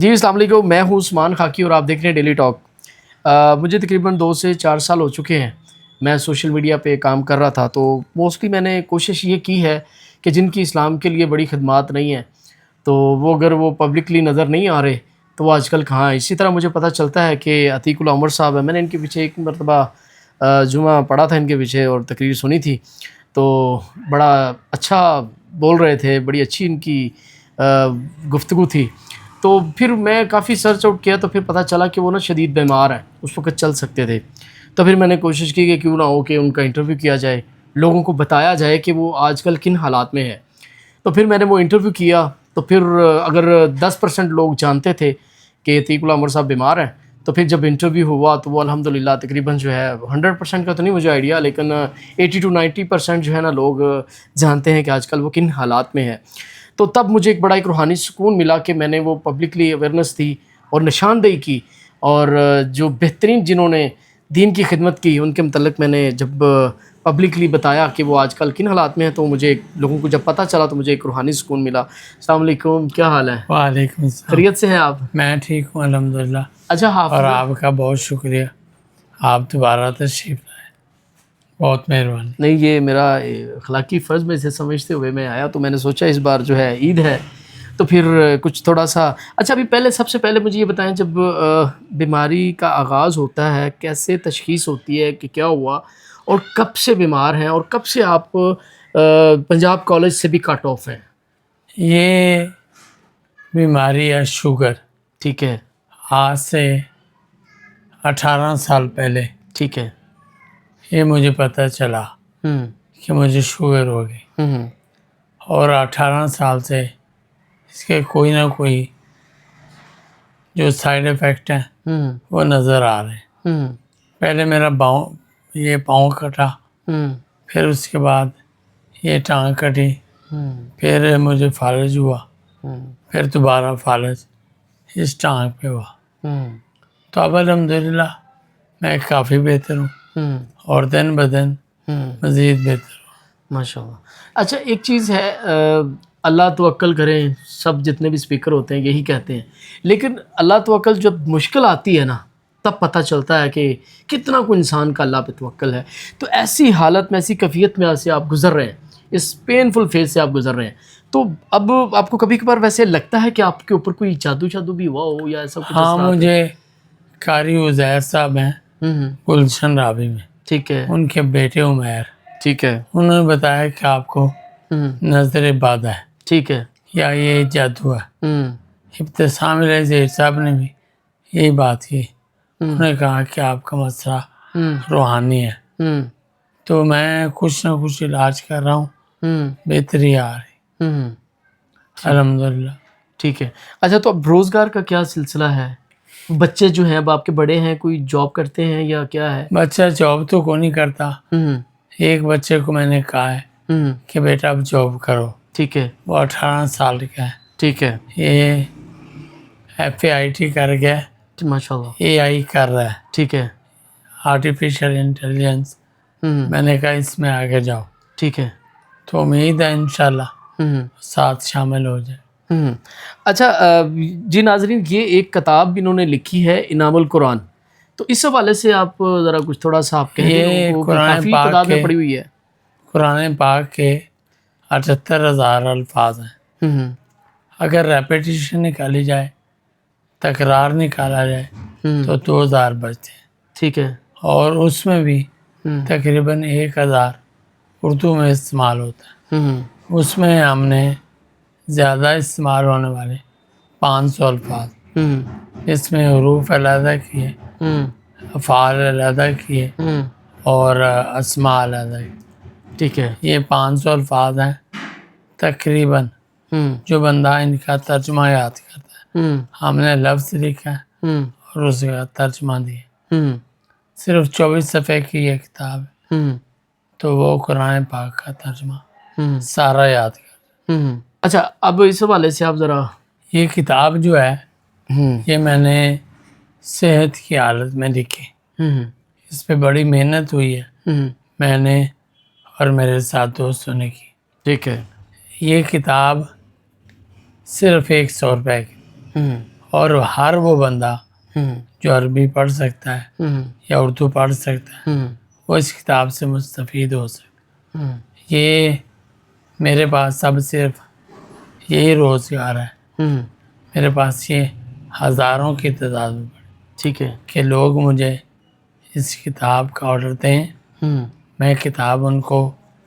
جی السلام علیکم، میں ہوں عثمان خاکی اور آپ دیکھ رہے ہیں ڈیلی ٹاک۔ مجھے تقریباً 2 سے 4 سال ہو چکے ہیں میں سوشل میڈیا پہ کام کر رہا تھا، تو موسٹلی میں نے کوشش یہ کی ہے کہ جن کی اسلام کے لیے بڑی خدمات نہیں ہیں تو وہ اگر وہ پبلکلی نظر نہیں آ رہے تو وہ آج کل کہاں ہیں۔ اسی طرح مجھے پتہ چلتا ہے کہ عتیق اللہ عمر صاحب ہیں، میں نے ان کے پیچھے ایک مرتبہ جمعہ پڑھا تھا ان کے پیچھے اور تقریر سنی تھی، تو بڑا اچھا بول رہے تھے، بڑی اچھی ان کی گفتگو تھی۔ تو پھر میں کافی سرچ آؤٹ کیا تو پھر پتہ چلا کہ وہ نا شدید بیمار ہیں، اس وقت چل سکتے تھے۔ تو پھر میں نے کوشش کی کہ کیوں نہ ہو کہ ان کا انٹرویو کیا جائے، لوگوں کو بتایا جائے کہ وہ آج کل کن حالات میں ہے۔ تو پھر میں نے وہ انٹرویو کیا، تو پھر اگر 10% لوگ جانتے تھے کہ عتیق اللہ عمر صاحب بیمار ہیں، تو پھر جب انٹرویو ہوا تو وہ الحمدللہ تقریباً جو ہے 100% کا تو نہیں مجھے آئیڈیا، لیکن 80 to 90% جو ہے نا لوگ جانتے ہیں کہ آج کل وہ کن حالات میں ہے۔ تو تب مجھے ایک روحانی سکون ملا کہ میں نے وہ پبلکلی اویئرنیس دی اور نشاندہی کی، اور جو بہترین جنہوں نے دین کی خدمت کی ان کے متعلق میں نے جب پبلکلی بتایا کہ وہ آج کل کن حالات میں ہیں، تو مجھے لوگوں کو جب پتہ چلا تو مجھے ایک روحانی سکون ملا۔ السلام علیکم، کیا حال ہے؟ وعلیکم السلام۔ خیریت سے ہیں آپ؟ میں ٹھیک ہوں الحمدللہ۔ اچھا حافظ، اور آپ کا بہت شکریہ، آپ دوبارہ تشریف لائے، بہت مہربانی۔ نہیں یہ میرا اخلاقی فرض میں سے سمجھتے ہوئے میں آیا، تو میں نے سوچا اس بار جو ہے عید ہے تو پھر کچھ تھوڑا سا اچھا ابھی سب سے پہلے مجھے یہ بتائیں، جب بیماری کا آغاز ہوتا ہے کیسے تشخیص ہوتی ہے کہ کیا ہوا، اور کب سے بیمار ہیں، اور کب سے آپ پنجاب کالج سے بھی کٹ آف ہیں؟ یہ بیماری ہے شوگر، ٹھیک ہے، آج سے 18 سال پہلے ٹھیک ہے، یہ مجھے پتہ چلا ہوں کہ مجھے شوگر ہو گئی، ہوں اور 18 سال سے اس کے کوئی نہ کوئی جو سائیڈ ایفیکٹ ہیں ہوں وہ نظر آ رہے ہیں۔ ہوں پہلے میرا پاؤں کٹا، ہوں پھر اس کے بعد یہ ٹانگ کٹی، ہوں پھر مجھے فالج ہوا، ہوں پھر دوبارہ فالج اس ٹانگ پہ ہوا۔ ہوں تو اب الحمدللہ میں کافی بہتر ہوں، ہوں اور دن بدن ہوں مزید بہتر ہوں۔ ماشاء اللہ۔ اچھا ایک چیز ہے، اللہ توکل کریں، سب جتنے بھی اسپیکر ہوتے ہیں یہی کہتے ہیں، لیکن اللہ توکل جب مشکل آتی ہے نا تب پتہ چلتا ہے کہ کتنا کوئی انسان کا اللہ پہ توکل ہے۔ تو ایسی حالت میں، ایسی کیفیت میں سے آپ گزر رہے ہیں، اس پینفل فیز سے آپ گزر رہے ہیں، تو اب آپ کو کبھی کبھار ویسے لگتا ہے کہ آپ کے اوپر کوئی جادو بھی ہوا ہو یا ایسا کچھ ہاں، اثرات؟ مجھے قاری عزیر صاحب ہیں ہوں گلشن راوی میں، ٹھیک ہے، ان کے بیٹے عمیر، ٹھیک ہے، انہوں نے بتایا کہ آپ کو نظر باد ہے ٹھیک ہے، یا یہ جادو ہے۔ ہوں ابتسام علیہ صاحب نے بھی یہی بات کی، انہوں نے کہا کہ آپ کا مسئلہ ہوں روحانی ہے۔ ہوں تو میں کچھ نہ کچھ علاج کر رہا ہوں، ہوں بہتری آ رہی ہوں الحمدللہ۔ ٹھیک ہے۔ اچھا تو اب روزگار کا کیا سلسلہ ہے؟ بچے جو ہیں اب آپ کے بڑے ہیں، کوئی جاب کرتے ہیں یا کیا ہے؟ بچہ جاب تو کوئی نہیں کرتا، ہوں ایک بچے کو میں نے کہا ہے ہوں کہ بیٹا اب جاب کرو، ٹھیک ہے، وہ 18 سال کا ہے، ٹھیک ہے، یہ FAIT کر گیا، ماشاء اللہ، AI کر رہا ہے، ٹھیک ہے، آرٹیفیشل انٹیلیجنس۔ ہوں میں نے کہا اس میں آگے جاؤ، ٹھیک ہے، تو امید ہے انشاءاللہ ہوں ساتھ شامل ہو جائے۔ ہوں اچھا جی ناظرین، یہ ایک کتاب انہوں نے لکھی ہے انعام القرآن، تو اس حوالے سے آپ ذرا کچھ تھوڑا سا آپ کہہ دیں لوگوں یہ کو کہ قرآن کافی پاک تعداد میں کے پڑی ہوئی ہے۔ قرآن پاک کے 78,000 الفاظ ہیں، ہوں اگر ریپیٹیشن نکالی جائے، تکرار نکالا جائے ہوں تو 2,000 بچتے ہیں، ٹھیک ہے، اور اس میں بھی ہوں تقریباً 1,000 اردو میں استعمال ہوتا ہے۔ ہوں اس میں ہم نے زیادہ استعمال ہونے والے 500 الفاظ، ہوں اس میں حروف علیحدہ کیے، ہوں افعال علیحدہ کیے، ہوں اور اسماء علیحدہ کیے۔ ٹھیک ہے، یہ 500 الفاظ ہیں تقریباً، ہوں جو بندہ ان کا ترجمہ یاد کرتا ہے۔ ہوں ہم نے لفظ لکھا ہے ہوں اور اس کا ترجمہ دیا۔ ہوں صرف 24 صفحے کی یہ کتاب ہے، ہوں تو وہ قرآن پاک کا ترجمہ ہوں سارا یاد کر۔ اچھا اب اس حوالے سے آپ ذرا یہ کتاب جو ہے ہوں یہ میں نے صحت کی حالت میں لکھی، ہوں اس پہ بڑی محنت ہوئی ہے، ہوں میں نے اور میرے ساتھ دوستوں نے کی۔ ٹھیک ہے، یہ کتاب صرف 100 روپے کی، ہوں اور ہر وہ بندہ ہوں جو عربی پڑھ سکتا ہے ہوں یا اردو پڑھ سکتا ہے ہوں وہ اس کتاب سے مستفید ہو سکتا ہوں ہے۔ یہ میرے پاس اب صرف یہی روزگار ہے، ہوں میرے پاس یہ ہزاروں کی تعداد میں پڑے ٹھیک ہے کہ لوگ مجھے اس کتاب کا آرڈر دیں، ہوں میں کتاب ان کو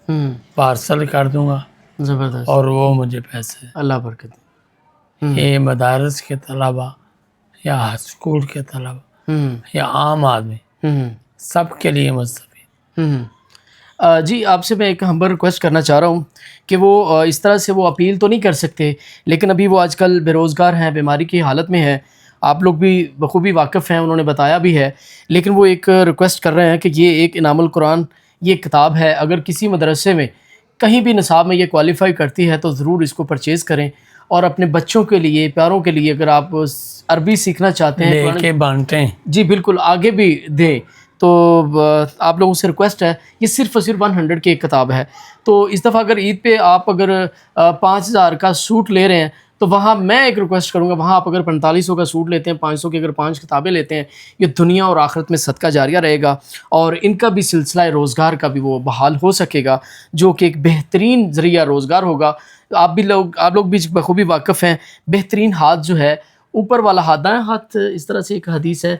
ہوں پارسل کر دوں گا زبردست اور وہ مجھے پیسے دیں۔ اللہ برکت دے۔ ہوں یہ مدارس کے طلباء یا اسکول کے طلباء ہوں یا عام آدمی ہوں سب کے لیے مستفید۔ جی آپ سے میں ایک ہمبر ریکویسٹ کرنا چاہ رہا ہوں کہ وہ اس طرح سے وہ اپیل تو نہیں کر سکتے، لیکن ابھی وہ آج کل بے روزگار ہیں، بیماری کی حالت میں ہیں، آپ لوگ بھی بخوبی واقف ہیں، انہوں نے بتایا بھی ہے، لیکن وہ ایک ریکویسٹ کر رہے ہیں کہ یہ ایک انعام القرآن یہ کتاب ہے، اگر کسی مدرسے میں کہیں بھی نصاب میں یہ کوالیفائی کرتی ہے تو ضرور اس کو پرچیز کریں، اور اپنے بچوں کے لیے پیاروں کے لیے اگر آپ عربی سیکھنا چاہتے ہیں لے کے بانٹیں۔ جی بالکل آگے بھی دیں، تو آپ لوگوں سے ریکویسٹ ہے، یہ صرف اور صرف 100 کی ایک کتاب ہے، تو اس دفعہ اگر عید پہ آپ اگر 5000 کا سوٹ لے رہے ہیں تو وہاں میں ایک ریکویسٹ کروں گا، وہاں آپ اگر 4500 کا سوٹ لیتے ہیں، 500 کی اگر 5 کتابیں لیتے ہیں، یہ دنیا اور آخرت میں صدقہ جاریہ رہے گا، اور ان کا بھی سلسلہ روزگار کا بھی وہ بحال ہو سکے گا، جو کہ ایک بہترین ذریعہ روزگار ہوگا۔ آپ لوگ بھی بخوبی واقف ہیں، بہترین ہاتھ جو ہے اوپر والا ہاتھ، دائیں ہاتھ، اس طرح سے ایک حدیث ہے،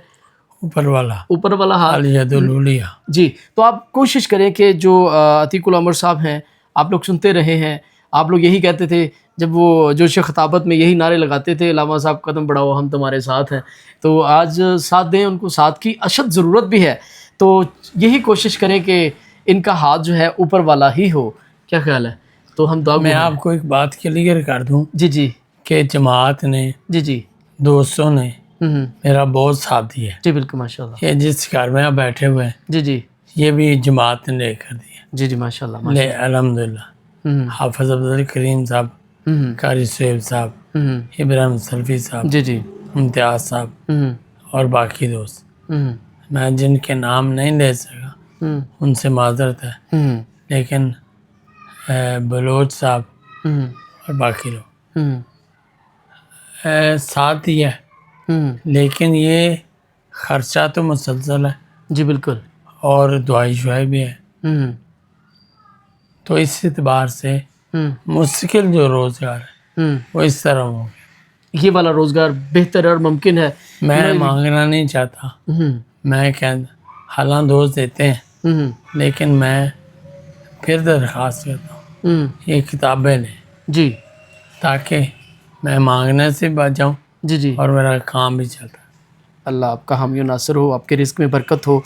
اوپر والا اوپر والا ہاتھ الید العلیٰ۔ جی، تو آپ کوشش کریں کہ جو عتیق العمر صاحب ہیں، آپ لوگ سنتے رہے ہیں، آپ لوگ یہی کہتے تھے جب وہ جوش خطابت میں یہی نعرے لگاتے تھے، علامہ صاحب قدم بڑھاؤ ہم تمہارے ساتھ ہیں، تو آج ساتھ دیں، ان کو ساتھ کی اشد ضرورت بھی ہے، تو یہی کوشش کریں کہ ان کا ہاتھ جو ہے اوپر والا ہی ہو، کیا خیال ہے؟ تو ہم دعا گو میں ہیں۔ آپ کو ایک بات کلیئر کر دوں جی جی کہ جماعت نے، جی جی دوستوں نے ہوں میرا بہت ساتھ دیا ہے۔ جی بالکل ماشاء اللہ، یہ جس گھر میں آپ بیٹھے ہوئے ہیں جی جی یہ بھی جماعت نے لے کر دیا، جی جی ماشاء اللہ لے ماشاء الحمدللہ۔ اللہ، حافظ عبدالکریم صاحب، ہوں قاری سہیب صاحب، ہوں ابراہیم سلفی صاحب، جی جی امتیاز صاحب ہوں اور باقی دوست، ہوں میں جن کے نام نہیں لے سکا ہوں ان سے معذرت ہے، ہوں لیکن بلوچ صاحب ہوں اور باقی لوگ ہوں ساتھ دیا ہے، ہوں لیکن یہ خرچہ تو مسلسل ہے جی بالکل، اور دعائی شعائی بھی ہے، ہوں تو اس اعتبار سے ہوں مستقل جو روزگار ہے ہوں وہ اس طرح ہو گیا۔ یہ والا روزگار بہتر اور ممکن ہے۔ میں مانگنا نہیں چاہتا، ہوں میں حالانکہ دوست دیتے ہیں، ہوں لیکن میں پھر درخواست کرتا ہوں ہوں یہ کتابیں لیں جی تاکہ میں مانگنے سے بچ جاؤں جی جی، اور میرا کام بھی چلتا ہے۔ اللہ آپ کا حامی و ناصر ہو، آپ کے رزق میں برکت ہو۔